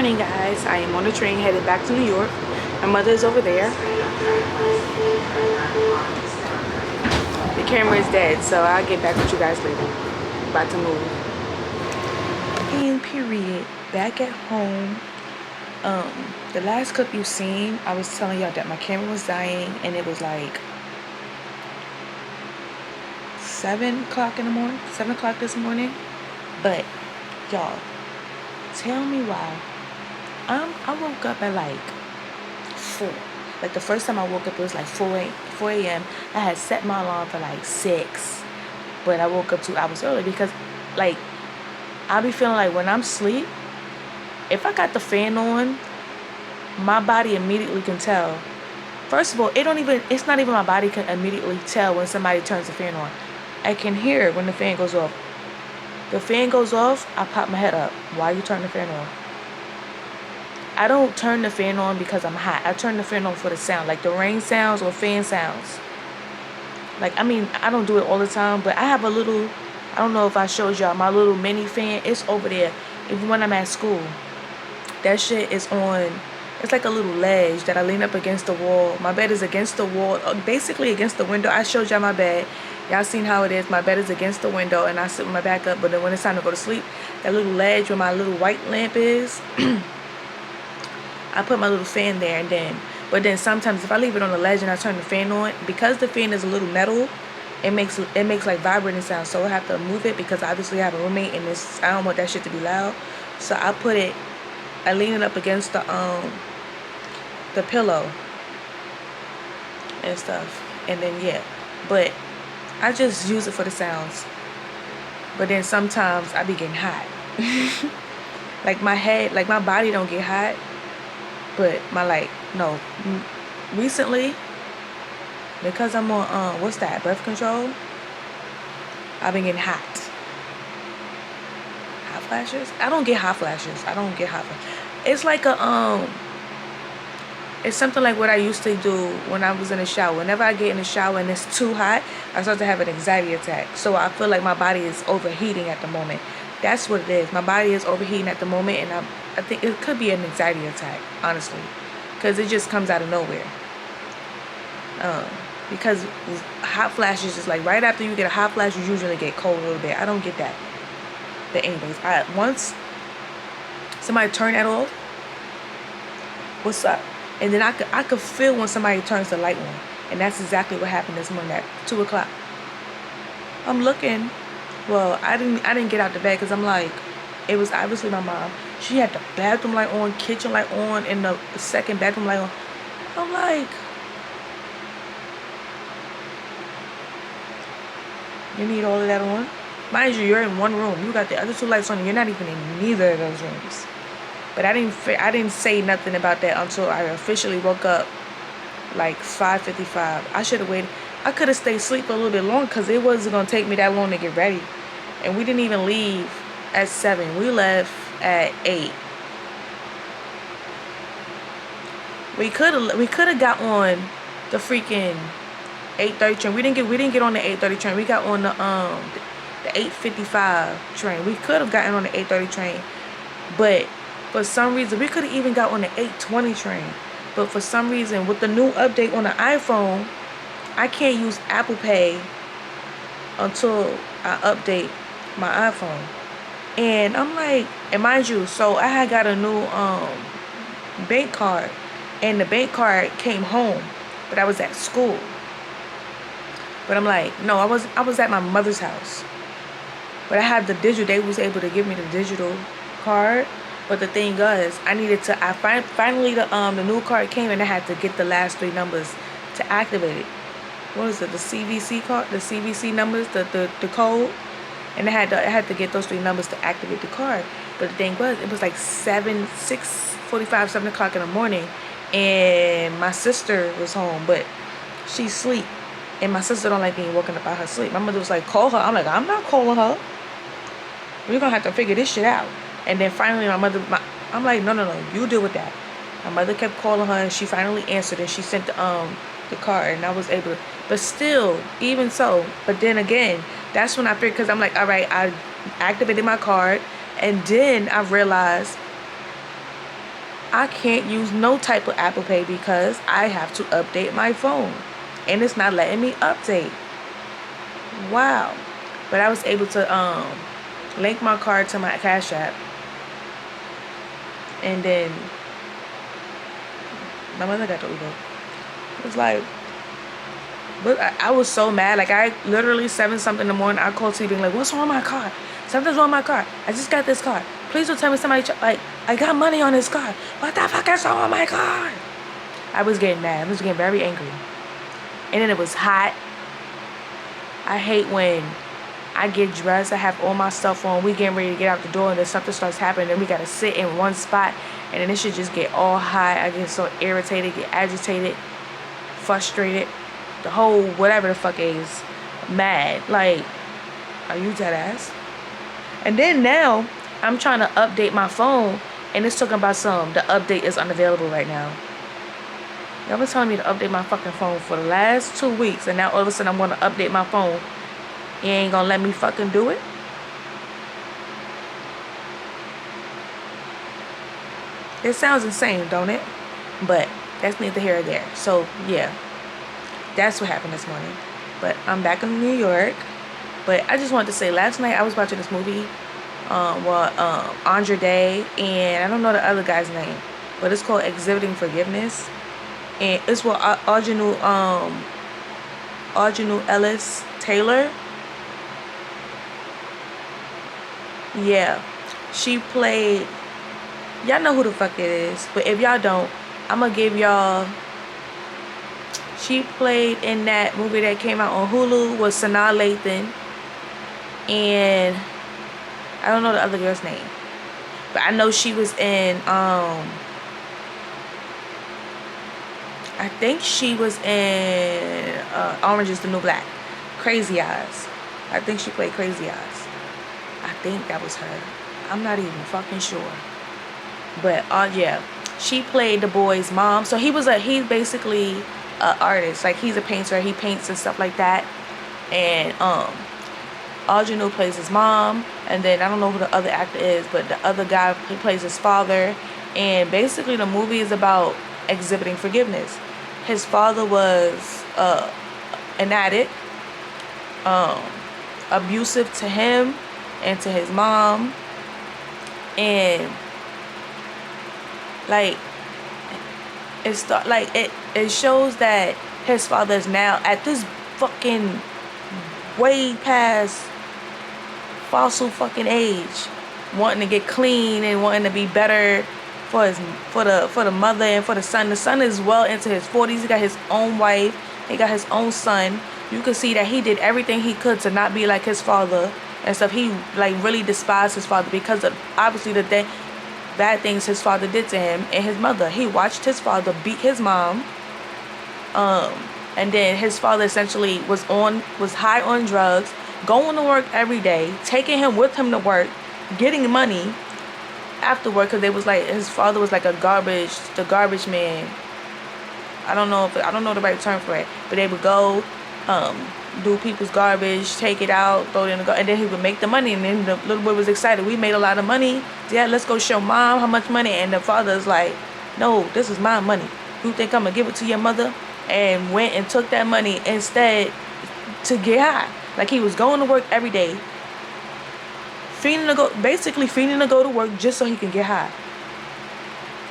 morning, guys. I am on the train headed back to New York. My mother is over there. The camera is dead, so I'll get back with you guys later. About to move. And period. Back at home. The last clip you seen, I was telling y'all that my camera was dying, and it was like 7 o'clock in the morning. 7 o'clock this morning. But y'all, tell me why. I woke up at like 4. Like the first time I woke up, it was like 4 a.m. I had set my alarm for like 6, but I woke up 2 hours early because, like, I be feeling like when I'm asleep, if I got the fan on, my body immediately can tell. First of all, it's not even my body can immediately tell when somebody turns the fan on. I can hear when the fan goes off. The fan goes off, I pop my head up. Why you turn the fan on? I don't turn the fan on because I'm hot. I turn the fan on for the sound, like the rain sounds or fan sounds. Like, I mean, I don't do it all the time, but I have a little, I don't know if I showed y'all, my little mini fan. It's over there. Even when I'm at school, that shit is on. It's like a little ledge that I lean up against the wall. My bed is against the wall, basically against the window. I showed y'all my bed. Y'all seen how it is. My bed is against the window, and I sit with my back up. But then when it's time to go to sleep, that little ledge where my little white lamp is, I put my little fan there, but then sometimes if I leave it on the ledge and I turn the fan on, because the fan is a little metal, it makes like vibrating sound. So I have to move it because obviously I have a roommate and I don't want that shit to be loud. So I lean it up against the pillow and stuff, and then yeah, but I just use it for the sounds. But then sometimes I be getting hot. Like my head, like my body don't get hot. But recently, because I'm on, birth control, I've been getting hot. Hot flashes? I don't get hot flashes. It's like it's something like what I used to do when I was in the shower. Whenever I get in the shower and it's too hot, I start to have an anxiety attack. So I feel like my body is overheating at the moment. That's what it is. My body is overheating at the moment, and I think it could be an anxiety attack, honestly, because it just comes out of nowhere. Because hot flashes is like right after you get a hot flash, you usually get cold a little bit. I don't get that. But anyways, once somebody turn that off, what's up? And then I could feel when somebody turns the light on, and that's exactly what happened this morning at 2 o'clock. I'm looking. Well, I didn't get out the bed because I'm like, it was obviously my mom. She had the bathroom light on, kitchen light on, and the second bedroom light on. I'm like, you need all of that on? Mind you, you're in one room. You got the other 2 lights on, and you're not even in neither of those rooms. But I didn't say nothing about that until I officially woke up, like 5:55. I should have waited. I could have stayed asleep a little bit longer because it wasn't going to take me that long to get ready. And we didn't even leave at 7. We left at 8. We could have got on the freaking 8:30 train. We didn't get on the 8:30 train. We got on the 8:55 train. We could have gotten on the 8:30 train. But for some reason, we could have even got on the 8:20 train. But for some reason, with the new update on the iPhone, I can't use Apple Pay until I update my iPhone. And I'm like, and mind you, so I had got a new bank card, and the bank card came home, but I was at school. But I'm like, no, I was at my mother's house. But I had the digital. They was able to give me the digital card. But the thing was, finally the new card came, and I had to get the last 3 numbers to activate it. What is it? The CVC card, the CVC numbers, the code, and I had to get those 3 numbers to activate the card. But the thing was, it was like 6:45, 7 o'clock in the morning, and my sister was home, but she's asleep, and my sister don't like being woken up by her sleep. My mother was like, call her. I'm like, I'm not calling her. We're gonna have to figure this shit out. And then finally, I'm like, no, you deal with that. My mother kept calling her, and she finally answered, and she sent the card, and I was able to. But still, even so, but then again, that's when I figured, because I'm like, all right, I activated my card, and then I realized I can't use no type of Apple Pay because I have to update my phone. And it's not letting me update. Wow. But I was able to link my card to my Cash App. And then my mother got the Uber. It was like, but I was so mad. Like, I literally 7 something in the morning, I called T being like, what's wrong with my car? Something's wrong with my car. I just got this car. Please don't tell me somebody, like, I got money on this car. What the fuck is wrong with my car? I was getting mad. I was getting very angry. And then it was hot. I hate when I get dressed, I have all my stuff on, we getting ready to get out the door, and then something starts happening, and we gotta sit in one spot, and then it should just get all hot. I get so irritated, get agitated, frustrated, the whole whatever the fuck is, mad. Like, are you dead ass? And then now I'm trying to update my phone, and it's talking about the update is unavailable right now. Y'all been telling me to update my fucking phone for the last 2 weeks, and now all of a sudden I'm gonna update my phone. You ain't gonna let me fucking do it? It sounds insane, don't it? But that's neither here or there. So yeah, that's what happened this morning. But I'm back in New York. But I just wanted to say, last night I was watching this movie, Andre Day, and I don't know the other guy's name, but it's called Exhibiting Forgiveness, and it's with Audrey Ellis Taylor. Yeah, she played, y'all know who the fuck it is, but if y'all don't, I'm gonna give y'all, she played in that movie that came out on Hulu with Sanaa Lathan, and I don't know the other girl's name, but I know she was in, I think she was in Orange is the New Black, Crazy Eyes. I think she played Crazy Eyes. I think that was her. I'm not even fucking sure. But yeah, she played the boy's mom. So he's basically an artist. Like, he's a painter. He paints and stuff like that. And Audrey plays his mom. And then I don't know who the other actor is, but the other guy, he plays his father. And basically the movie is about exhibiting forgiveness. His father was an addict, abusive to him and to his mom, and like it shows that his father is now at this fucking way past fossil fucking age, wanting to get clean and wanting to be better for the mother and for the son. The son is well into his 40s. He got his own wife. He got his own son. You can see that he did everything he could to not be like his father and stuff. He like really despised his father because of obviously the bad things his father did to him and his mother. He watched his father beat his mom, and then his father essentially was high on drugs, going to work every day, taking him with him to work, getting money after work, because his father was like the garbage man. I don't know the right term for it, but they would go do people's garbage, take it out, throw it in the garbage, and then he would make the money. And then the little boy was excited. We made a lot of money. Yeah, let's go show mom how much money. And the father's like, no, this is my money. You think I'm gonna give it to your mother? And went and took that money instead to get high. Like, he was going to work every day, fiending to go to work just so he can get high.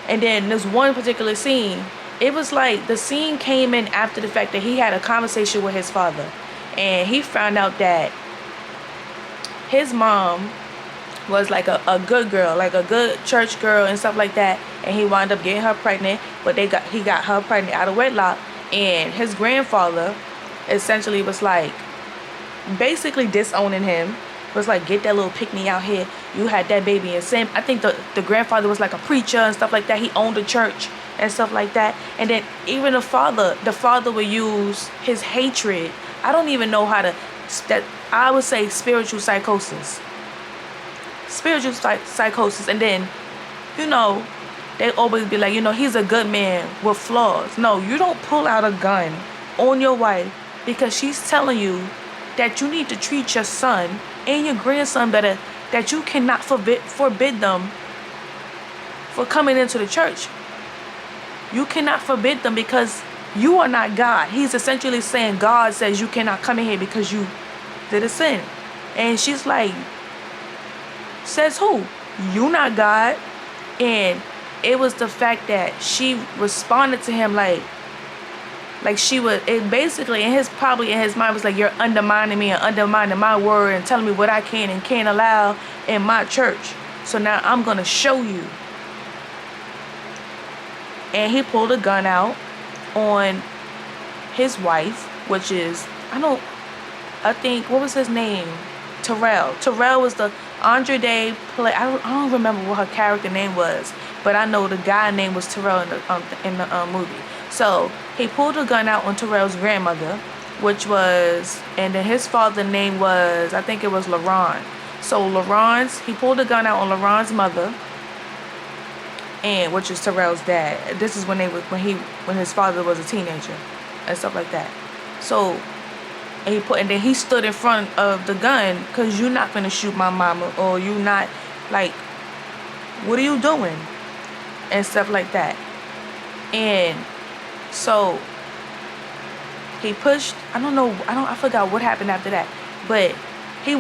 And then there's one particular scene. It was like the scene came in after the fact that he had a conversation with his father, and he found out that his mom was like a good girl, like a good church girl and stuff like that, and he wound up getting her pregnant, but he got her pregnant out of wedlock. And his grandfather essentially was like basically disowning him, was like, get that little pick-me out here, you had that baby in sin. I think the grandfather was like a preacher and stuff like that. He owned a church and stuff like that. And then even the father would use his hatred. I don't even know how to, I would say spiritual psychosis. And then, they always be like, he's a good man with flaws. No, you don't pull out a gun on your wife because she's telling you that you need to treat your son and your grandson better, that you cannot forbid them for coming into the church. You cannot forbid them because you are not God. He's essentially saying God says you cannot come in here because you did a sin. And she's like, says who? You not God. And it was the fact that she responded to him like she was, it basically in his mind was like, you're undermining me and undermining my word and telling me what I can and can't allow in my church. So now I'm going to show you. And he pulled a gun out on his wife, which is, what was his name? Terrell. Terrell was the Andre Day play. I don't remember what her character name was, but I know the guy name was Terrell in the movie. So he pulled a gun out on Terrell's grandmother, which was, and then his father's name was, I think it was LaRon. So he pulled a gun out on LaRon's mother, and which is Terrell's dad. This is when his father was a teenager and stuff like that. So and then he stood in front of the gun, because you're not gonna shoot my mama, or you not, like, what are you doing, and stuff like that. And so he pushed, I forgot what happened after that, but he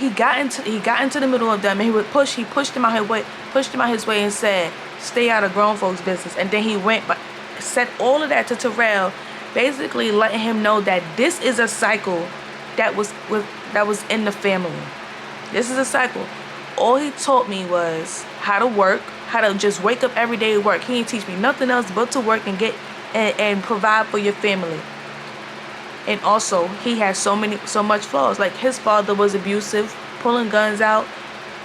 got into the middle of them, and he pushed him out his way and said, stay out of grown folks' business. And then he said all of that to Terrell, basically letting him know that this is a cycle that was in the family. This is a cycle. All he taught me was how to work, how to just wake up every day to work. He didn't teach me nothing else but to work and get and provide for your family. And also, he has so much flaws. Like, his father was abusive, pulling guns out,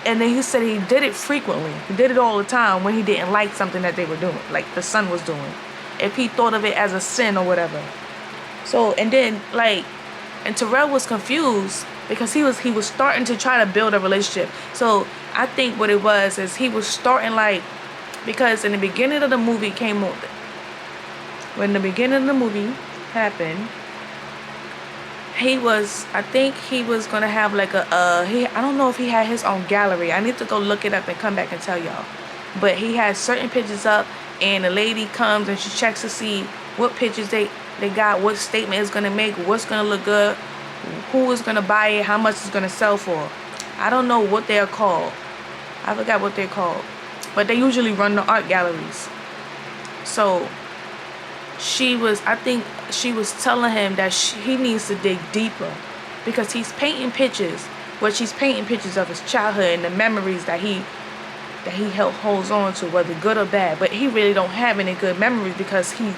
and then he said he did it frequently. He did it all the time when he didn't like something that they were doing, like the son was doing, if he thought of it as a sin or whatever. So, and then, and Terrell was confused because he was starting to try to build a relationship. So I think what it was is he was starting, because in the beginning of the movie when the beginning of the movie happened, I think he was gonna have I don't know if he had his own gallery. I need to go look it up and come back and tell y'all. But he has certain pictures up, and the lady comes and she checks to see what pictures they got, what statement is gonna make, what's gonna look good, who is gonna buy it, how much it's gonna sell for. I don't know what they're called. I forgot what they're called. But they usually run the art galleries. So I think she was telling him that he needs to dig deeper, because he's painting pictures, she's painting pictures of his childhood and the memories that he holds on to, whether good or bad. But he really don't have any good memories because he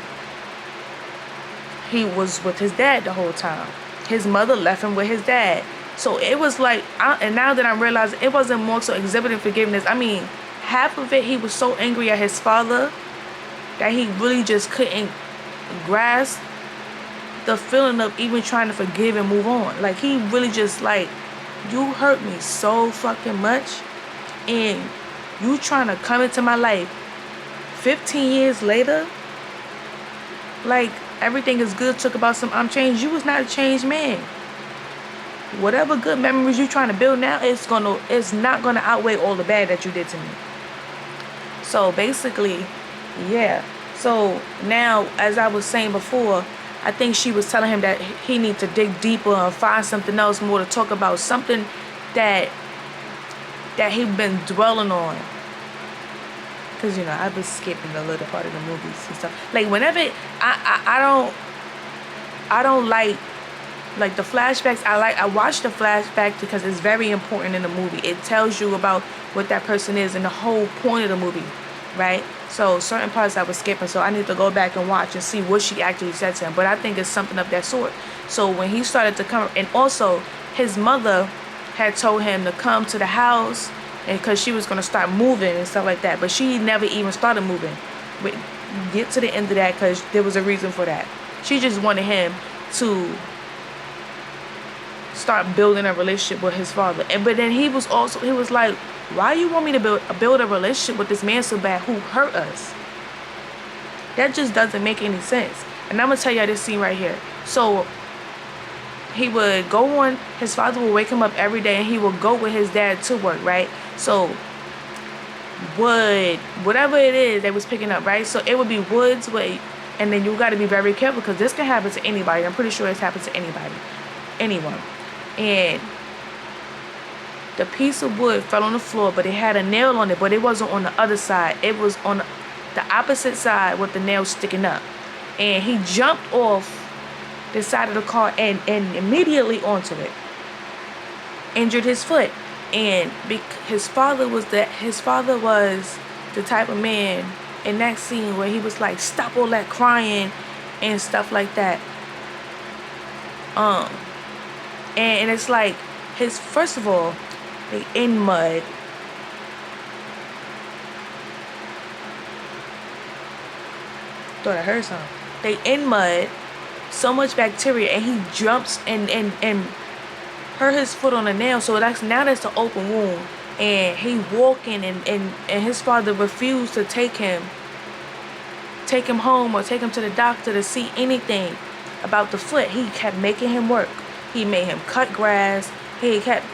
was with his dad the whole time. His mother left him with his dad. So it was and now that I'm realizing, it wasn't more so exhibiting forgiveness. I mean, half of it, he was so angry at his father that he really just couldn't grasp the feeling of even trying to forgive and move on. Like, he really just you hurt me so fucking much, and you trying to come into my life 15 years later, everything is good, talk about I'm changed. You was not a changed man. Whatever good memories you trying to build now, it's not gonna outweigh all the bad that you did to me. So basically, yeah. So now, as I was saying before, I think she was telling him that he needs to dig deeper and find something else more to talk about, something that he'd been dwelling on. Because, I've been skipping a little part of the movies and stuff. Whenever I don't like the flashbacks. I watch the flashback because it's very important in the movie. It tells you about what that person is and the whole point of the movie, right? So certain parts I was skipping, so I need to go back and watch and see what she actually said to him. But I think it's something of that sort. So when he started to come, and also his mother had told him to come to the house, and because she was going to start moving and stuff like that. But she never even started moving. But get to the end of that, because there was a reason for that. She just wanted him to start building a relationship with his father. But then he was like, why you want me to build a relationship with this man so bad who hurt us? That just doesn't make any sense. And I'm going to tell y'all this scene right here. So he would go on, his father would wake him up every day, and he would go with his dad to work, right? So wood, whatever it is they was picking up, right? So it would be woods, and then you got to be very careful because this can happen to anybody. I'm pretty sure it's happened to anybody, anyone. And the piece of wood fell on the floor, but it had a nail on it, but it wasn't on the other side. It was on the opposite side with the nail sticking up. And he jumped off the side of the car and immediately onto it. Injured his foot. And his father was the type of man in that scene where he was like, stop all that crying and stuff like that. And it's like first of all, they in mud. Thought I heard something. They in mud, so much bacteria, and he jumps and hurt his foot on a nail. So that's the open wound, and he walking, and his father refused to take him home or take him to the doctor to see anything about the foot. He kept making him work. He made him cut grass. He kept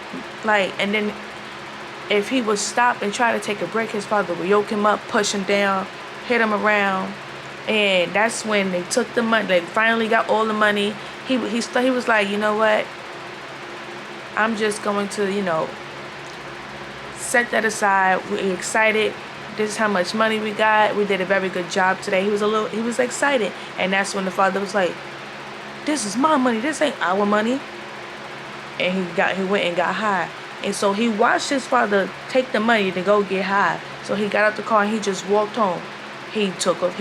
and then if he would stop and try to take a break, his father would yoke him up, push him down, hit him around. And that's when they took the money. They finally got all the money. He was like, you know what? I'm just going to, set that aside. We're excited. This is how much money we got. We did a very good job today. He was excited. And that's when the father was like, this is my money. This ain't our money. And he went and got high. And so he watched his father take the money to go get high. So he got out the car and he just walked home. He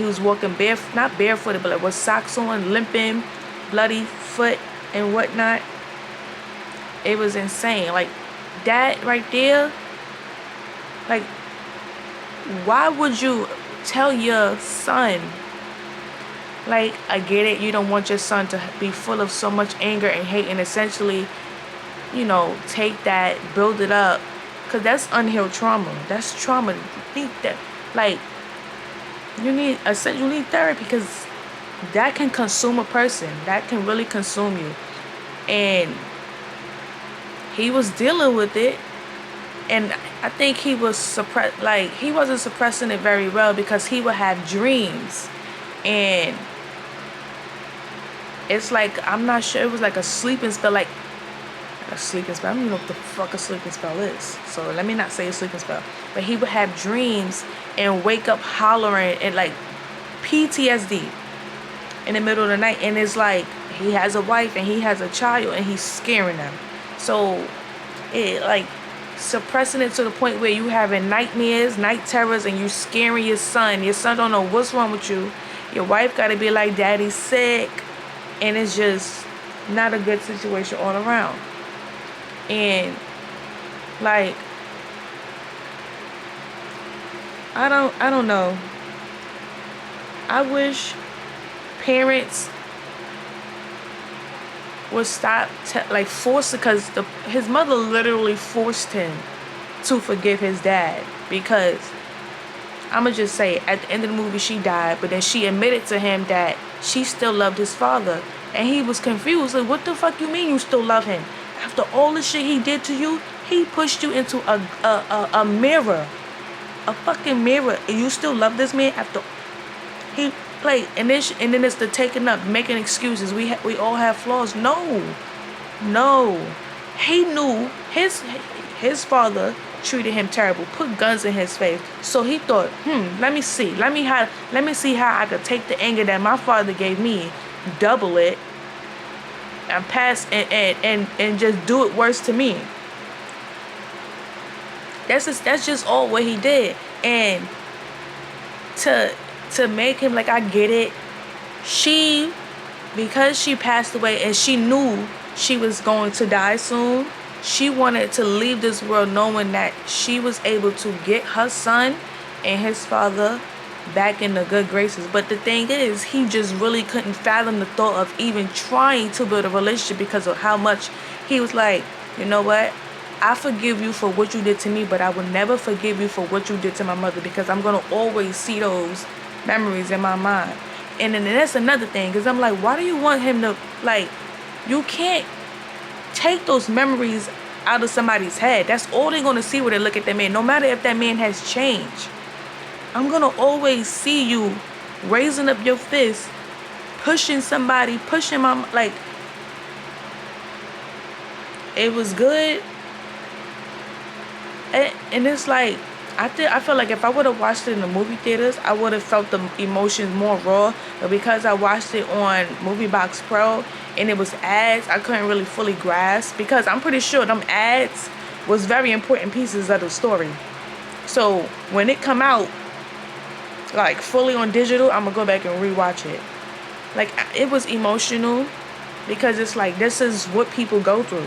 was walking not barefooted, but with socks on, limping, bloody foot and whatnot. It was insane. Like, that right there, like, why would you tell your son, like, I get it, you don't want your son to be full of so much anger and hate and essentially, take that, build it up, because that's unhealed trauma. That's trauma. You need that. Like, you need therapy, because that can consume a person. That can really consume you. And he was dealing with it, and I think he was he wasn't suppressing it very well, because he would have dreams, and it's like, I'm not sure, it was like a sleeping spell, I don't even know what the fuck a sleeping spell is, so let me not say a sleeping spell, but he would have dreams and wake up hollering and like PTSD in the middle of the night, and it's like he has a wife and he has a child and he's scaring them. So it like suppressing it to the point where you having nightmares, night terrors, and you scaring your son. Your son don't know what's wrong with you. Your wife got to be like, daddy's sick, and it's just not a good situation all around. And like, I don't know. I wish parents would stop forcing, because his mother literally forced him to forgive his dad, because I'ma just say, at the end of the movie she died, but then she admitted to him that she still loved his father, and he was confused, like, what the fuck you mean you still love him? After all the shit he did to you, he pushed you into a mirror, a fucking mirror, and you still love this man after he played, and then it's the taking up, making excuses. We all have flaws. No, he knew his father treated him terrible, put guns in his face. So he thought, let me see how I could take the anger that my father gave me, double it, and pass and just do it worse to me. That's just all what he did. And to make him like, I get it, because she passed away and she knew she was going to die soon, she wanted to leave this world knowing that she was able to get her son and his father back in the good graces. But the thing is, he just really couldn't fathom the thought of even trying to build a relationship, because of how much he was like, you know what, I forgive you for what you did to me, but I will never forgive you for what you did to my mother, because I'm going to always see those memories in my mind. And then that's another thing, because I'm like, why do you want him to, like, you can't take those memories out of somebody's head. That's all they're going to see when they look at that man. No matter if that man has changed. I'm going to always see you raising up your fist, pushing somebody, pushing my, like, it was good. And it's like, I feel like if I would have watched it in the movie theaters, I would have felt the emotions more raw. But because I watched it on MovieBox Pro and it was ads, I couldn't really fully grasp. Because I'm pretty sure them ads was very important pieces of the story. So when it come out, like fully on digital, I'm gonna go back and rewatch it. Like, it was emotional because it's like, this is what people go through.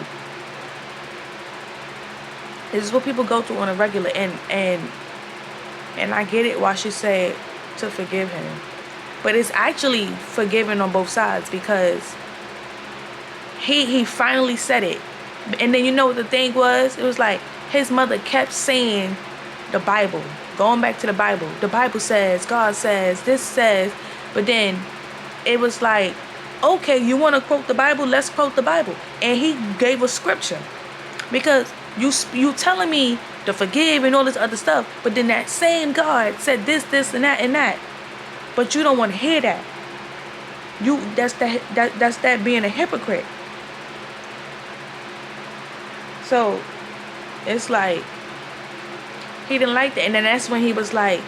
This is what people go through on a regular, and I get it why she said to forgive him. But it's actually forgiving on both sides because he finally said it. And then you know what the thing was? It was like his mother kept saying the Bible, going back to the Bible. The Bible says, God says, this says. But then it was like, okay, you want to quote the Bible? Let's quote the Bible. And he gave a scripture. Because you telling me to forgive and all this other stuff, but then that same God said this, and that. But you don't want to hear that. That's that being a hypocrite. So it's like he didn't like that. And then that's when he was like,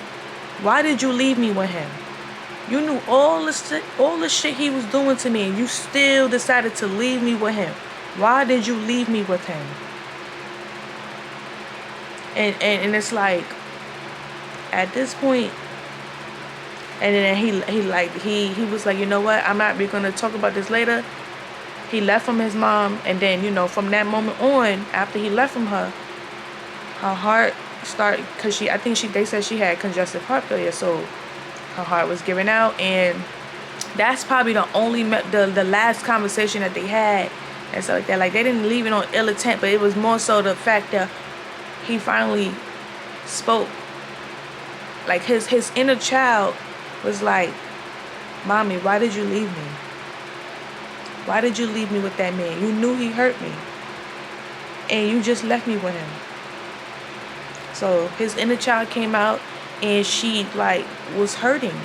why did you leave me with him? You knew all the shit he was doing to me, and you still decided to leave me with him. Why did you leave me with him? And it's like, at this point, and then he was like, you know what, I'm not gonna talk about this later. He left from his mom, and then, you know, from that moment on, after he left from her heart started, because they said she had congestive heart failure, so her heart was giving out. And that's probably the last conversation that they had and stuff like that. Like, they didn't leave it on ill intent, but it was more so the fact that he finally spoke. Like, his inner child was like, Mommy, why did you leave me? Why did you leave me with that man? You knew he hurt me, and you just left me with him. So his inner child came out, and she, like, was hurting.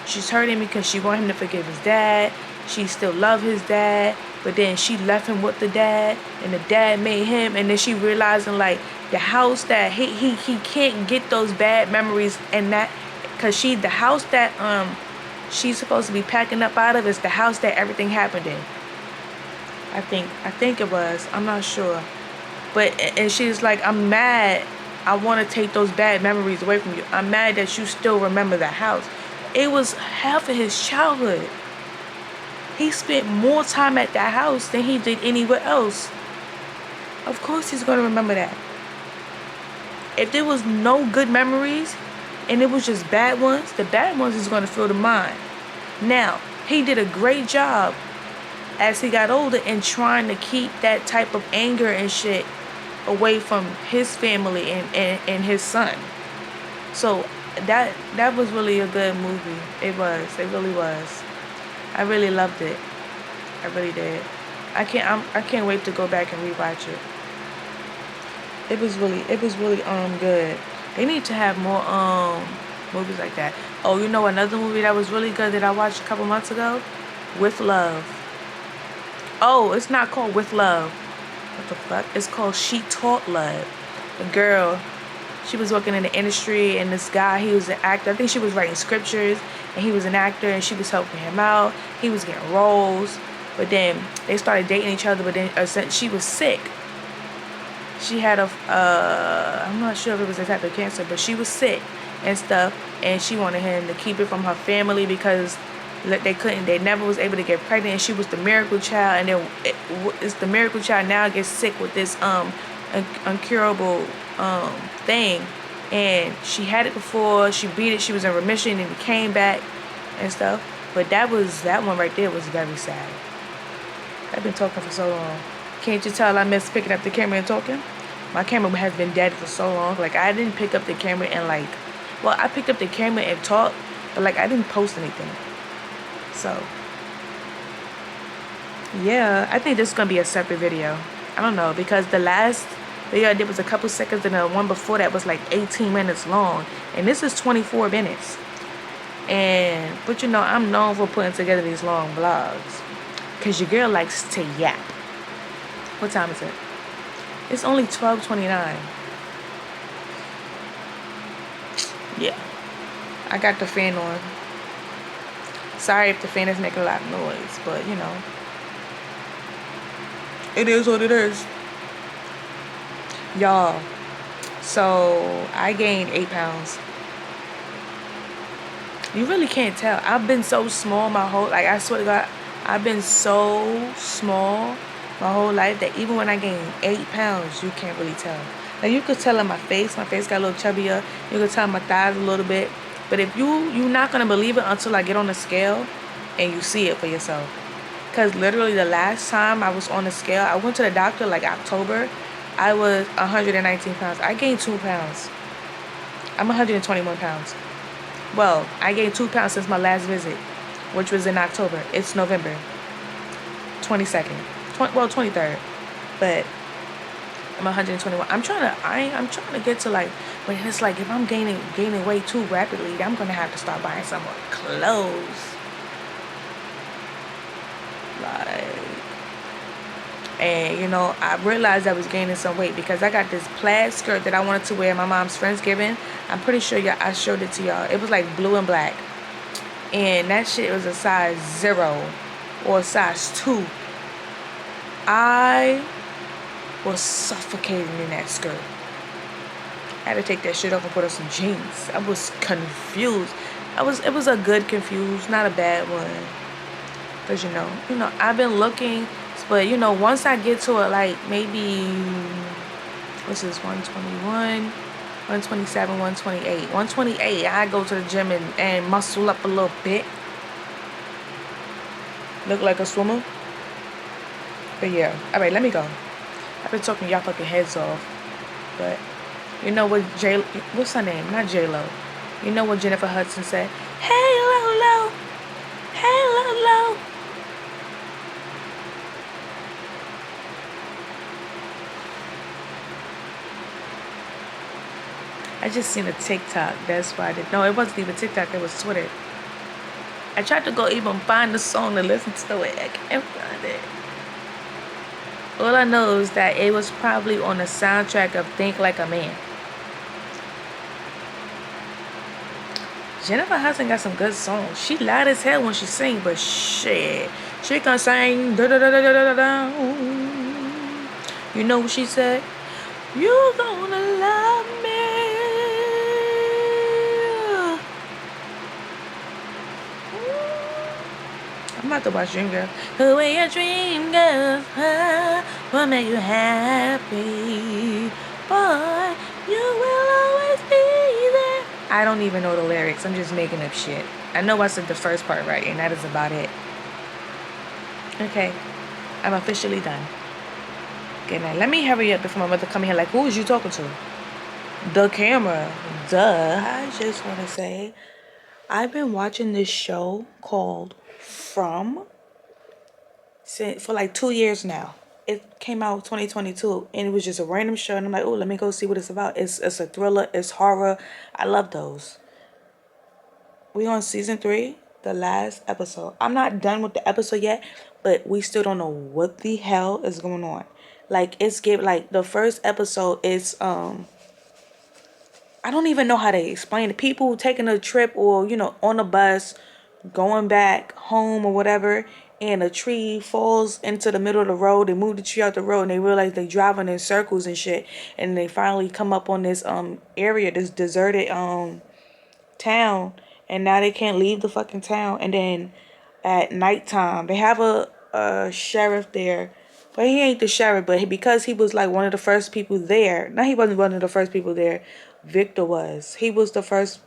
She's hurting because she wanted him to forgive his dad. She still loved his dad, but then she left him with the dad, and the dad made him. And then she realizing, like, the house that he can't get those bad memories, and that because the house that she's supposed to be packing up out of is the house that everything happened in. I think it was. I'm not sure. But, and she's like, I'm mad. I want to take those bad memories away from you. I'm mad that you still remember that house. It was half of his childhood. He spent more time at that house than he did anywhere else. Of course he's going to remember that. If there was no good memories and it was just bad ones, the bad ones is going to fill the mind. Now, he did a great job as he got older in trying to keep that type of anger and shit away from his family and his son. So that was really a good movie. It really was. I really loved it. I really did. I can't wait to go back and rewatch it. It was really good. They need to have more movies like that. Oh, you know another movie that was really good that I watched a couple months ago? With Love. Oh, it's not called With Love. What the fuck? It's called She Taught Love. The girl, she was working in the industry, and this guy, he was an actor. I think she was writing scriptures, and he was an actor, and she was helping him out. He was getting roles, but then they started dating each other. But then she was sick. She had I'm not sure if it was a type of cancer, but she was sick and stuff, and she wanted him to keep it from her family because they never was able to get pregnant, and she was the miracle child, and then it's the miracle child now gets sick with this incurable thing, and she had it before, she beat it, she was in remission, and it came back and stuff. But that one right there was very sad. I've been talking for so long. Can't you tell I miss picking up the camera and talking? My camera has been dead for so long. Like, I didn't pick up the camera and I picked up the camera and talked, but I didn't post anything. So, yeah, I think this is going to be a separate video. I don't know, because the last video I did was a couple seconds, and the one before that was like 18 minutes long, and this is 24 minutes. But you know, I'm known for putting together these long vlogs, cause your girl likes to yap. What time is it? It's only 12:29. Yeah, I got the fan on. Sorry if the fan is making a lot of noise, but you know, it is what it is. Y'all, so I gained 8 pounds. You really can't tell. I've been so small my whole, like, I swear to God, I've been so small my whole life that even when I gained 8 pounds, you can't really tell. Now, you could tell in my face got a little chubbier. You could tell my thighs a little bit. But if you're not going to believe it until I get on the scale and you see it for yourself. Because literally the last time I was on the scale, I went to the doctor like October. I was 119 pounds. I gained 2 pounds. I'm 121 pounds. Well, I gained 2 pounds since my last visit, which was in October. It's November 22nd. 23rd. But I'm 121. I'm trying to get to like, when it's like, if I'm gaining weight too rapidly, I'm gonna have to start buying some more clothes. Like, and you know, I realized I was gaining some weight because I got this plaid skirt that I wanted to wear at my mom's Friendsgiving. I'm pretty sure I showed it to y'all. It was like blue and black, and that shit was a size 0 or a size 2. I was suffocating in that skirt. I had to take that shit off and put on some jeans. I was confused. It was a good confused, not a bad one. Cause you know, I've been looking, but you know, once I get to it, like maybe, what's this, 121, 127, 128, 128, I go to the gym and muscle up a little bit. Look like a swimmer. But yeah, all right, let me go. I've been talking y'all fucking heads off, but you know what what's her name? Not J-Lo. You know what Jennifer Hudson said? Hey, Lolo. Hey, Lolo. I just seen a TikTok. That's why I did. No, it wasn't even TikTok. It was Twitter. I tried to go even find the song to listen to it. I can't find it. All I know is that it was probably on the soundtrack of Think Like a Man. Jennifer Hudson got some good songs. She loud as hell when she sing, but shit, she can sing. Da, da, da, da, da, da. You know what she said? You gonna love me. I'm about to watch Dreamgirls. Who are your dream girls? What make you happy? Boy, you will always be there. I don't even know the lyrics. I'm just making up shit. I know I said the first part right, and that is about it. Okay, I'm officially done. Okay, now let me hurry up before my mother come here like, who is you talking to? The camera. Duh. I just want to say, I've been watching this show called From for like 2 years now. It came out 2022, and it was just a random show, and I'm like, oh, let me go see what it's about. It's a thriller. It's horror. I love those. We on season 3, the last episode. I'm not done with the episode yet, but we still don't know what the hell is going on. Like, like the first episode is I don't even know how to explain it. People taking a trip, or you know, on a bus, going back home or whatever, and a tree falls into the middle of the road. They move the tree out the road, and they realize they driving in circles and shit. And they finally come up on this area, this deserted town, and now they can't leave the fucking town. And then at nighttime, they have a sheriff there. But he ain't the sheriff, but because he was like one of the first people there. No, he wasn't one of the first people there. Victor was. He was the first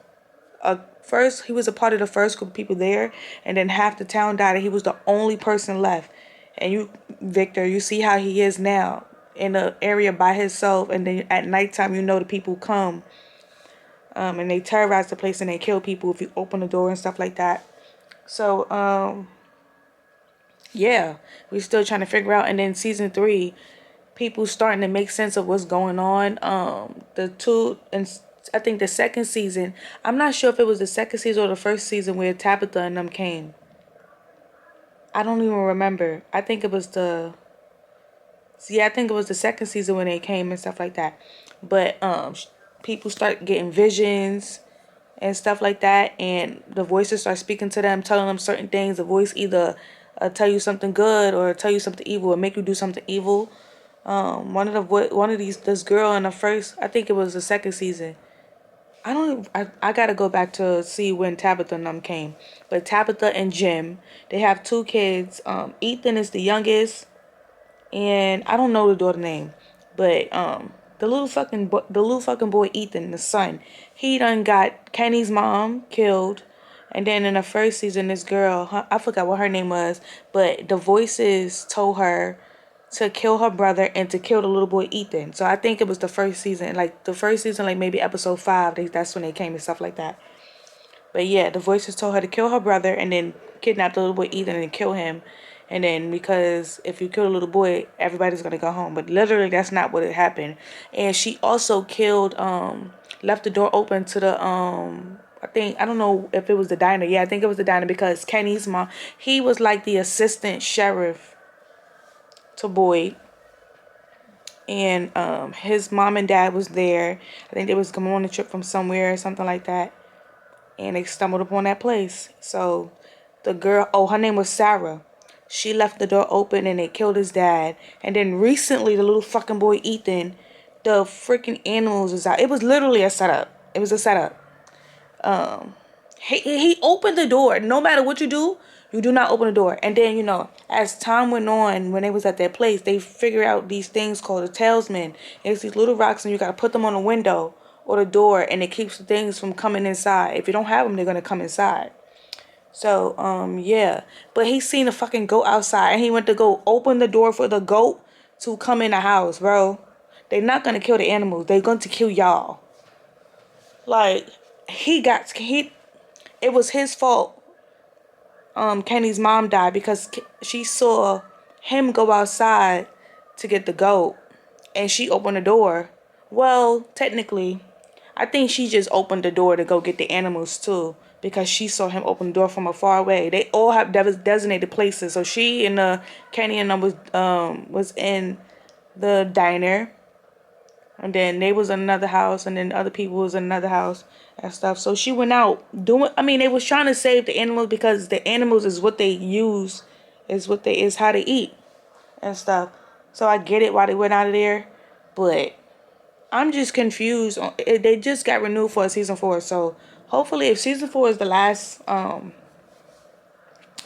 he was a part of the first group of people there, and then half the town died, and he was the only person left. And Victor, you see how he is now in an area by himself, and then at nighttime, you know, the people come, and they terrorize the place and they kill people if you open the door and stuff like that. So, yeah, we're still trying to figure out. And then season 3, people starting to make sense of what's going on. The two and I think the second season. I'm not sure if it was the second season or the first season where Tabitha and them came. I don't even remember. I think it was the yeah, I think it was the second season when they came and stuff like that. But people start getting visions and stuff like that, and the voices start speaking to them, telling them certain things. The voice either tell you something good or tell you something evil or make you do something evil. One of these this girl in the first, I think it was the second season. I gotta go back to see when Tabitha and them came. But Tabitha and Jim, they have two kids. Ethan is the youngest, and I don't know the daughter name, but the little fucking boy Ethan, the son, he done got Kenny's mom killed, and then in the first season, this girl, I forgot what her name was, but the voices told her to kill her brother and to kill the little boy Ethan. So I think it was the first season, like maybe episode 5. That's when they came and stuff like that. But yeah, the voices told her to kill her brother and then kidnap the little boy Ethan and kill him. And then because if you kill a little boy, everybody's gonna go home. But literally that's not what had happened. And she also left the door open to the I don't know if it was the diner. Yeah, I think it was the diner because Kenny's mom, he was like the assistant sheriff to Boyd. And his mom and dad was there. I think they was going on a trip from somewhere or something like that. And they stumbled upon that place. So the girl, her name was Sarah. She left the door open and they killed his dad. And then recently, the little fucking boy Ethan, the freaking animals is out. It was literally a setup. It was a setup. He opened the door. No matter what you do not open the door. And then, as time went on, when they was at that place, they figured out these things called a talisman. It's these little rocks and you got to put them on the window or the door, and it keeps the things from coming inside. If you don't have them, they're going to come inside. So, yeah. But he seen a fucking goat outside, and he went to go open the door for the goat to come in the house, bro. They're not going to kill the animals. They're going to kill y'all. Like, it was his fault. Kenny's mom died because she saw him go outside to get the goat, and she opened the door. Well, technically, I think she just opened the door to go get the animals too, because she saw him open the door from afar away. They all have designated places. So she and Kenny and them was in the diner, and then they was in another house, and then other people was in another house and stuff. So she went out doing. I mean, they was trying to save the animals because the animals is what they use, is how they eat and stuff. So I get it why they went out of there, but I'm just confused. They just got renewed for season 4, so hopefully, if season 4 is the last,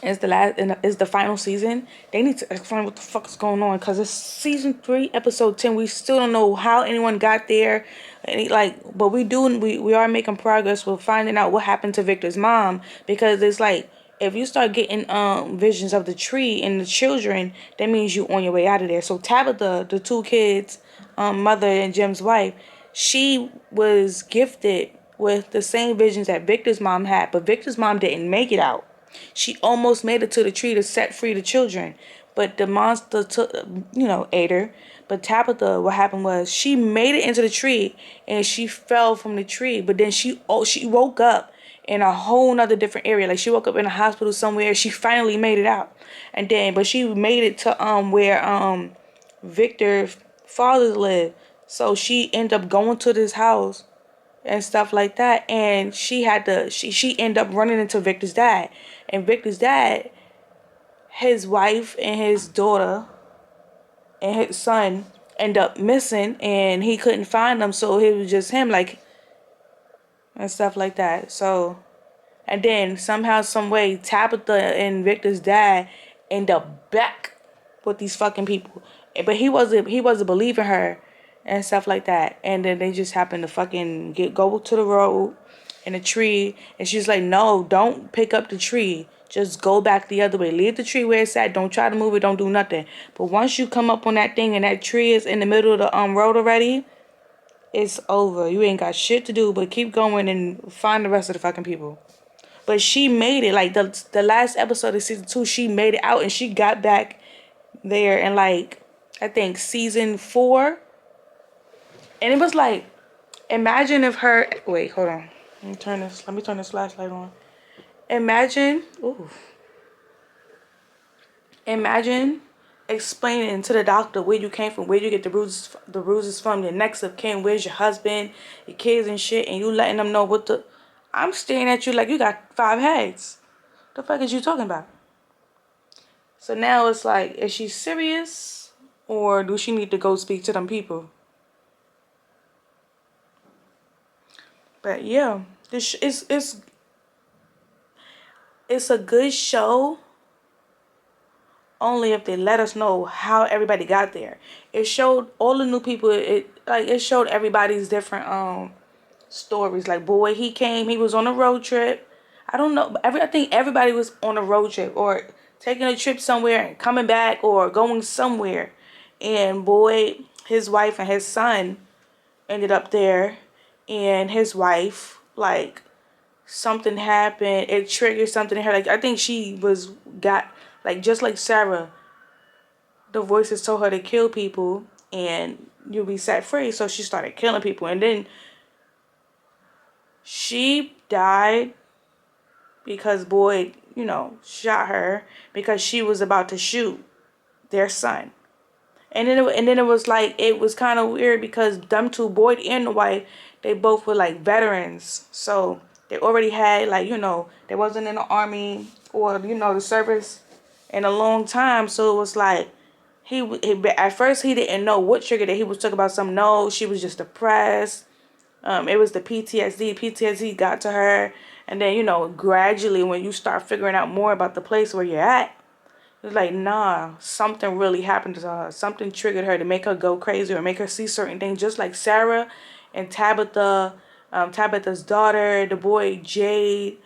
is the final season, they need to explain what the fuck is going on. Cause it's season 3, episode 10. We still don't know how anyone got there, but we are making progress with finding out what happened to Victor's mom, because it's like, if you start getting visions of the tree and the children, that means you on your way out of there. So Tabitha, the two kids, mother and Jim's wife, she was gifted with the same visions that Victor's mom had, but Victor's mom didn't make it out. She almost made it to the tree to set free the children, but the monster ate her. But Tabitha, what happened was she made it into the tree and she fell from the tree, but then she woke up in a whole nother different area. Like, she woke up in a hospital somewhere. She finally made it out. But she made it to where Victor's father lived. So she ended up going to this house and stuff like that. And she ended up running into Victor's dad. And Victor's dad, his wife and his daughter and his son end up missing, and he couldn't find them. So it was just him, and stuff like that. So, and then somehow, some way, Tabitha and Victor's dad end up back with these fucking people. But he wasn't believing her and stuff like that. And then they just happened to fucking go to the road in a tree, and she's like, no, don't pick up the tree. Just go back the other way. Leave the tree where it's at. Don't try to move it. Don't do nothing. But once you come up on that thing and that tree is in the middle of the road already, it's over. You ain't got shit to do but keep going and find the rest of the fucking people. But she made it. Like, the last episode of season 2, she made it out and she got back there in I think season 4. And it was like, imagine if her, wait, hold on. Let me turn this flashlight on. Imagine, ooh. Imagine explaining to the doctor where you came from, where you get the bruises from, your next of kin, where's your husband, your kids and shit, and you letting them know what the, I'm staring at you like you got 5 heads. The fuck is you talking about? So now it's like, is she serious? Or do she need to go speak to them people? But yeah, this it's a good show. Only if they let us know how everybody got there. It showed all the new people. It showed everybody's different stories. Like, boy, he came. He was on a road trip. I don't know. I think everybody was on a road trip or taking a trip somewhere and coming back or going somewhere. And boy, his wife and his son ended up there. And his wife, like, something happened. It triggered something in her. Like, I think she got, like, just like Sarah, the voices told her to kill people and you'll be set free. So she started killing people. And then she died because Boyd, shot her because she was about to shoot their son. And then it was like, it was kind of weird because them two, Boyd and the wife, they both were like veterans. So they already had, like, they wasn't in the army or, the service in a long time. So it was like, he at first he didn't know what triggered it. He was talking about some, no, she was just depressed. It was the PTSD. PTSD got to her. And then, gradually when you start figuring out more about the place where you're at, it's like, nah, something really happened to her. Something triggered her to make her go crazy or make her see certain things. Just like Sarah and Tabitha, Tabitha's daughter, the boy Jade,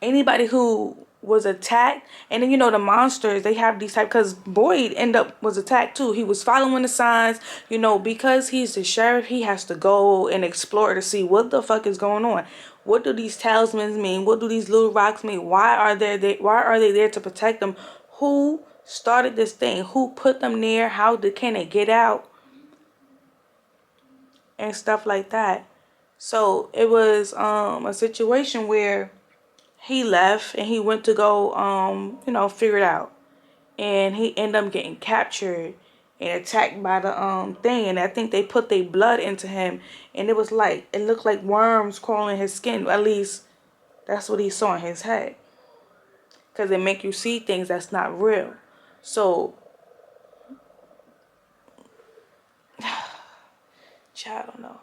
anybody who was attacked. And then, the monsters, they have these type, because Boyd was attacked too. He was following the signs, because he's the sheriff. He has to go and explore to see what the fuck is going on. What do these talismans mean? What do these little rocks mean? Why are they there to protect them? Who started this thing? Who put them there? Can they get out? And stuff like that. So it was a situation where he left and he went to go figure it out. And he ended up getting captured and attacked by the thing. And I think they put their blood into him, and it looked like worms crawling his skin. At least that's what he saw in his head. Because they make you see things that's not real. So, I don't know.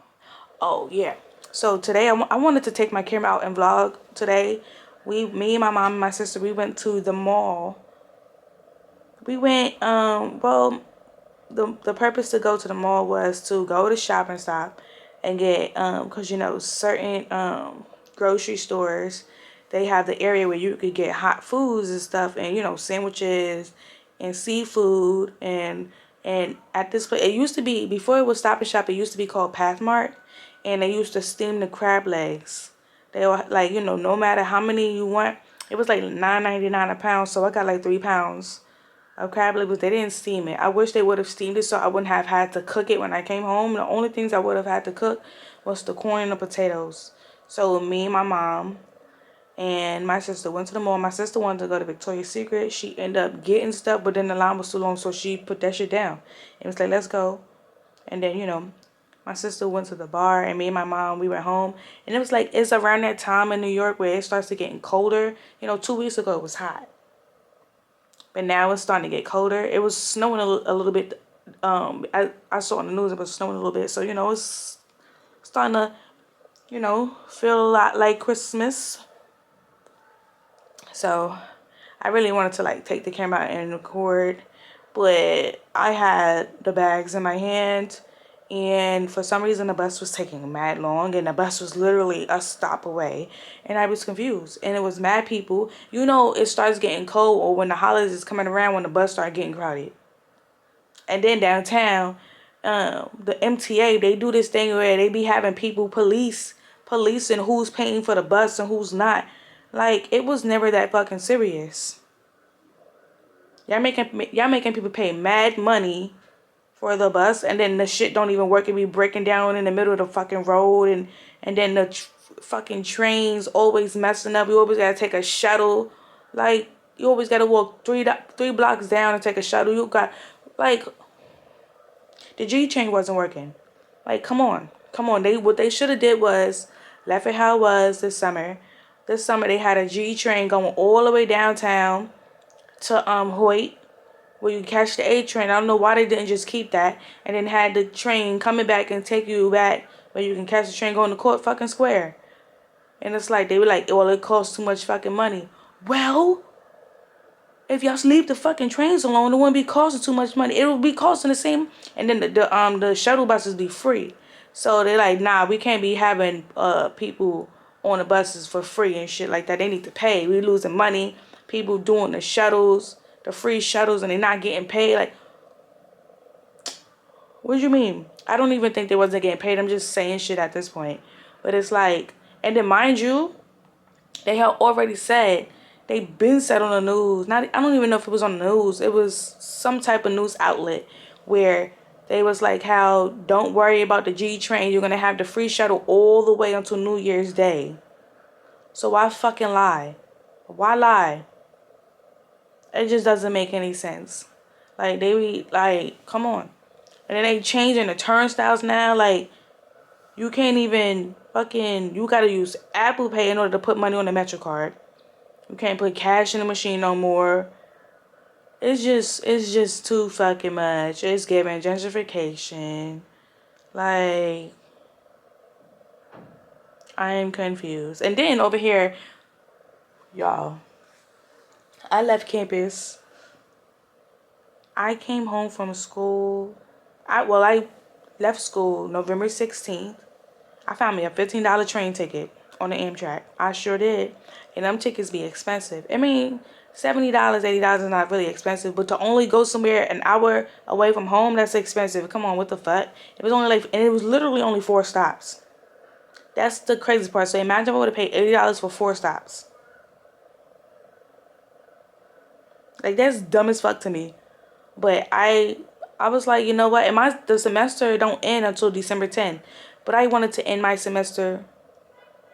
Oh, yeah. So today I wanted to take my camera out and vlog today. Me and my mom and my sister, we went to the mall. We went, the purpose to go to the mall was to go to Shop and Stop and get, because, certain grocery stores, they have the area where you could get hot foods and stuff and, sandwiches and seafood. And at this place, it used to be, before it was Stop and Shop, it used to be called Pathmark. And they used to steam the crab legs. They were like, no matter how many you want, it was like $9.99 a pound. So I got like 3 pounds of crab legs. They didn't steam it. I wish they would have steamed it so I wouldn't have had to cook it when I came home. The only things I would have had to cook was the corn and the potatoes. So me and my mom and my sister went to the mall. My sister wanted to go to Victoria's Secret. She ended up getting stuff, but then the line was too long, so she put that shit down. It was like, let's go. And then, my sister went to the bar, and me and my mom, we went home. And it was like, it's around that time in New York where it starts to getting colder. 2 weeks ago it was hot. But now it's starting to get colder. It was snowing a little bit. I saw on the news it was snowing a little bit. So, it's starting to, feel a lot like Christmas. So, I really wanted to, like, take the camera out and record. But I had the bags in my hand. And for some reason, the bus was taking mad long. And the bus was literally a stop away. And I was confused. And it was mad people. It starts getting cold. Or when the holidays is coming around, when the bus start getting crowded. And then downtown, the MTA, they do this thing where they be having people policing who's paying for the bus and who's not. Like, it was never that fucking serious. Y'all making people pay mad money for the bus, and then the shit don't even work. It be breaking down in the middle of the fucking road, and then the fucking trains always messing up. You always gotta take a shuttle, like you always gotta walk three blocks down and take a shuttle. You got like the G train wasn't working. Like come on. What they should have did was left it how it was this summer. This summer they had a G train going all the way downtown to Hoyt, where you catch the A train. I don't know why they didn't just keep that and then had the train coming back and take you back where you can catch the train going to Court fucking Square. And it's like they were like, well, it costs too much fucking money. Well, if y'all leave the fucking trains alone, it wouldn't be costing too much money. It would be costing the same, and then the shuttle buses be free. So they're like, nah, we can't be having people on the buses for free and shit like that. They need to pay. We losing money. People doing the shuttles, the free shuttles, and they're not getting paid. Like, what do you mean? I don't even think they wasn't getting paid. I'm just saying shit at this point. But it's like, and then mind you, they had already said, they been said on the news. Not, I don't even know if it was on the news. It was some type of news outlet where they was like, how don't worry about the G train. You're gonna have the free shuttle all the way until New Year's Day. So why fucking lie? Why lie? It just doesn't make any sense. Like they be like, come on. And then they changing the turnstiles now. Like you can't even fucking. You gotta use Apple Pay in order to put money on the MetroCard. You can't put cash in the machine no more. It's just too fucking much. It's giving gentrification. Like, I am confused. And then over here, y'all, I left campus. I came home from school. I left school November 16th. I found me a $15 train ticket on the Amtrak. I sure did. And them tickets be expensive. I mean, $70, $80 is not really expensive, but to only go somewhere an hour away from home, that's expensive. Come on, what the fuck? It was only like, and it was literally only 4 stops. That's the crazy part. So imagine if I would have paid $80 for 4 stops. Like, that's dumb as fuck to me. But I was like, you know what? The semester don't end until December 10th. But I wanted to end my semester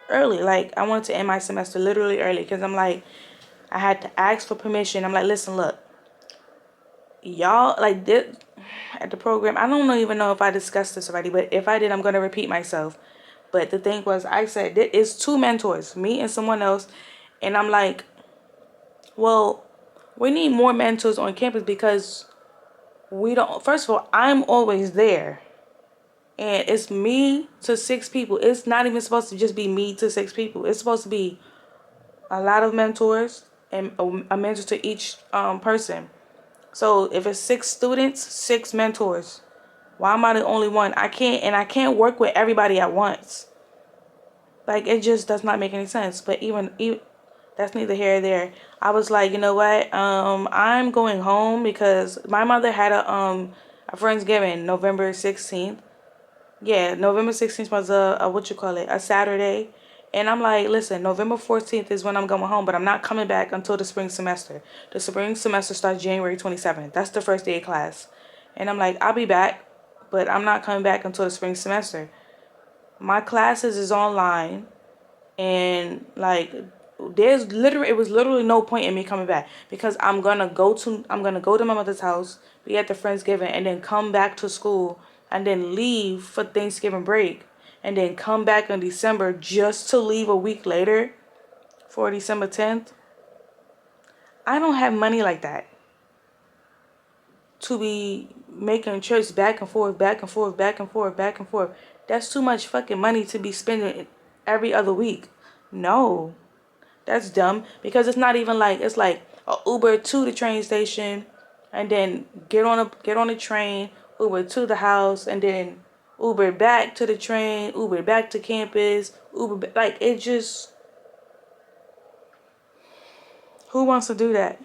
early. Like, I wanted to end my semester literally early. Because I'm like, I had to ask for permission. I'm like, listen, look. Y'all, like, this, at the program, I don't even know if I discussed this already. But if I did, I'm going to repeat myself. But the thing was, I said, it's 2 mentors. Me and someone else. And I'm like, well, we need more mentors on campus because we don't. First of all, I'm always there. And it's me to 6 people. It's not even supposed to just be me to 6 people. It's supposed to be a lot of mentors and a mentor to each person. So if it's 6 students, 6 mentors. Why am I the only one? I can't work with everybody at once. Like, it just does not make any sense. But even that's neither here nor there. I was like, you know what? I'm going home because my mother had a Friendsgiving November 16th. Yeah, November 16th was a Saturday. And I'm like, listen, November 14th is when I'm going home, but I'm not coming back until the spring semester. The spring semester starts January 27th. That's the first day of class. And I'm like, I'll be back, but I'm not coming back until the spring semester. My classes is online, and like it was literally no point in me coming back because I'm gonna go to my mother's house, be at the Friendsgiving, and then come back to school and then leave for Thanksgiving break and then come back in December just to leave a week later for December 10th. I don't have money like that to be making trips back and forth, back and forth, back and forth, back and forth. That's too much fucking money to be spending every other week. No, that's dumb because it's not even like, it's like a Uber to the train station and then get on a train, Uber to the house, and then Uber back to the train, Uber back to campus, like, it just, who wants to do that?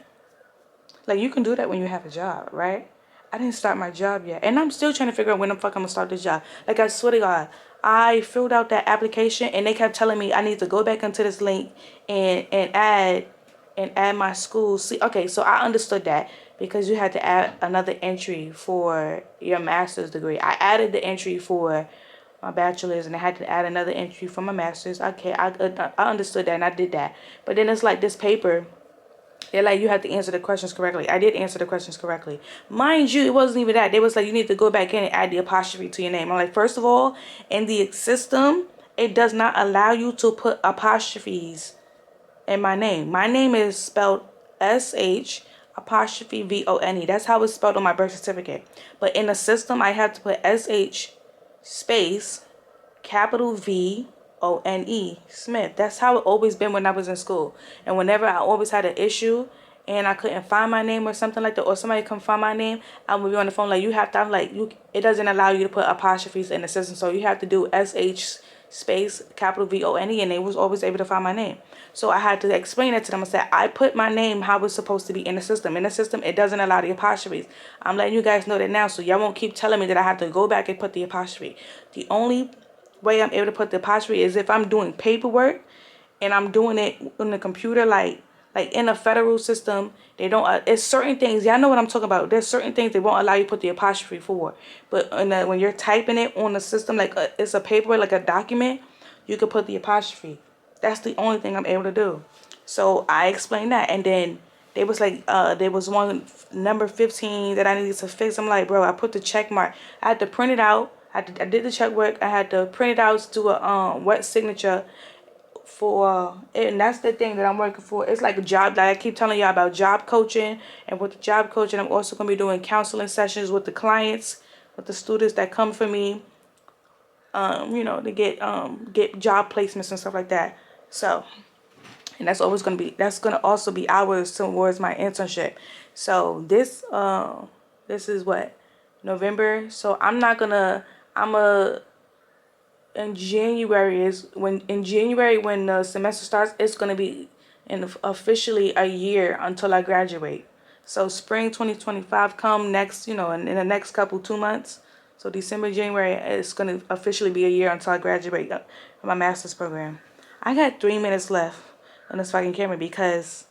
Like, you can do that when you have a job, right? I didn't start my job yet. And I'm still trying to figure out when the fuck I'm going to start this job. Like, I swear to God, I filled out that application and they kept telling me I need to go back into this link and add my school. See, okay, so I understood that. because you had to add another entry for your master's degree. I added the entry for my bachelor's, and I had to add another entry for my master's. Okay, I understood that, and I did that. But then it's like this paper, they're like, you have to answer the questions correctly. I did answer the questions correctly. Mind you, it wasn't even that. They was like, you need to go back in and add the apostrophe to your name. I'm like, first of all, in the system, it does not allow you to put apostrophes in my name. My name is spelled S-H apostrophe V-O-N-E. That's how it's spelled on my birth certificate. But in the system, I have to put S-H space capital V-O-N-E Smith. That's how it always been when I was in school. And whenever I always had an issue and I couldn't find my name or something like that, or somebody come find my name, I would be on the phone like, you have to, I'm like, it doesn't allow you to put apostrophes in the system, so you have to do S-H space capital V-O-N-E, and they was always able to find my name. So I had to explain it to them. I said, I put my name how it's supposed to be in the system. In the system, it doesn't allow the apostrophes. I'm letting you guys know that now, so y'all won't keep telling me that I have to go back and put the apostrophe. The only way I'm able to put the apostrophe is if I'm doing paperwork and I'm doing it on the computer, like in a federal system. They don't, it's certain things, y'all know what I'm talking about. There's certain things they won't allow you to put the apostrophe for. But when you're typing it on the system, like it's a paper, like a document, you could put the apostrophe. That's the only thing I'm able to do. So I explained that, and then they was like, there was one number 15 that I needed to fix. I'm like, bro, I put the check mark. I had to print it out. I did the check work. I had to print it out to do a wet signature for it, and that's the thing that I'm working for. It's like a job, like I keep telling y'all about job coaching. And with the job coaching, I'm also going to be doing counseling sessions with the clients, with the students that come for me, to get job placements and stuff like that. So, and that's always going to be, that's going to also be hours towards my internship. So this is what, November. So I'm in January when the semester starts, it's going to be officially a year until I graduate. So spring 2025 come next, in the next 2 months. So December, January, it's going to officially be a year until I graduate my master's program. I got 3 minutes left on this fucking camera because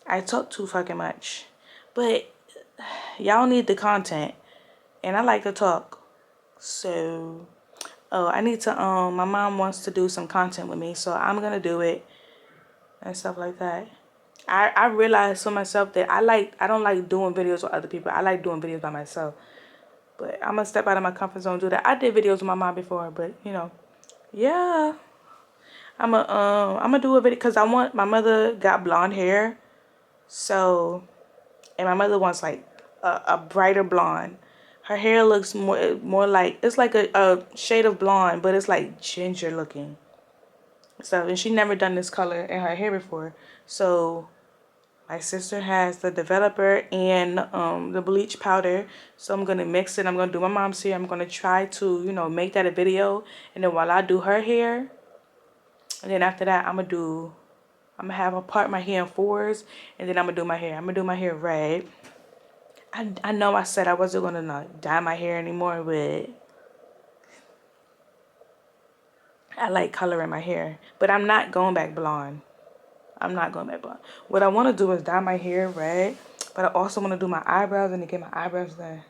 I talk too fucking much. But y'all need the content, and I like to talk. So oh, I need to, my mom wants to do some content with me, so I'm gonna do it and stuff like that. I realized for myself that I don't like doing videos with other people. I like doing videos by myself. But I'm gonna step out of my comfort zone and do that. I did videos with my mom before, but yeah. I'm gonna do a video because my mother got blonde hair. So, and my mother wants like a brighter blonde. Her hair looks more like, it's like a shade of blonde, but it's like ginger looking. So, and she never done this color in her hair before. So my sister has the developer and the bleach powder. So I'm gonna mix it. I'm gonna do my mom's hair. I'm gonna try to make that a video. And then while I do her hair, and then after that I'm gonna have her part my hair in fours, and then I'm gonna do my hair. I'm gonna do my hair red. I know I said I wasn't gonna not dye my hair anymore, but I like color in my hair. But I'm not going back blonde. I'm not going back blonde. What I want to do is dye my hair red, but I also want to do my eyebrows and to get my eyebrows done.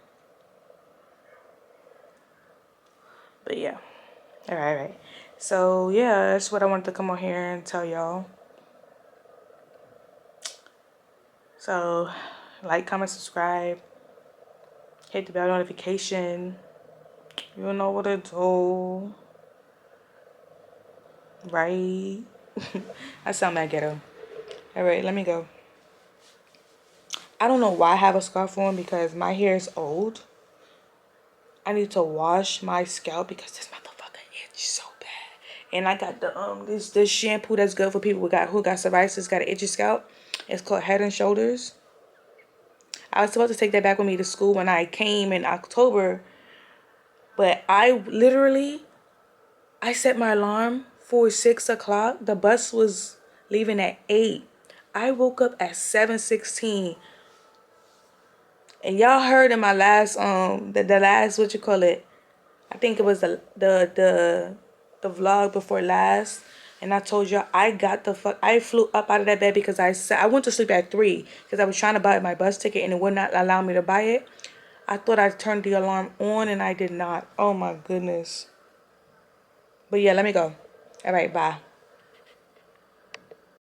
But yeah. All right. So yeah, that's what I wanted to come on here and tell y'all. So like, comment, subscribe, hit the bell notification. You know what to do. Right? I sound mad ghetto. Alright, let me go. I don't know why I have a scarf on because my hair is old. I need to wash my scalp because this motherfucker itch so bad. And I got the this shampoo that's good for people who got psoriasis, got an itchy scalp. It's called Head and Shoulders. I was supposed to take that back with me to school when I came in October, but I set my alarm for 6 o'clock. The bus was leaving at 8. I woke up at 7:16. And y'all heard in my last the last, what you call it, I think it was the vlog before last, And I told you I got the fuck. I flew up out of that bed because I went to sleep at 3 because I was trying to buy my bus ticket and it would not allow me to buy it. I thought I turned the alarm on and I did not. Oh my goodness. But yeah, let me go. All right, bye.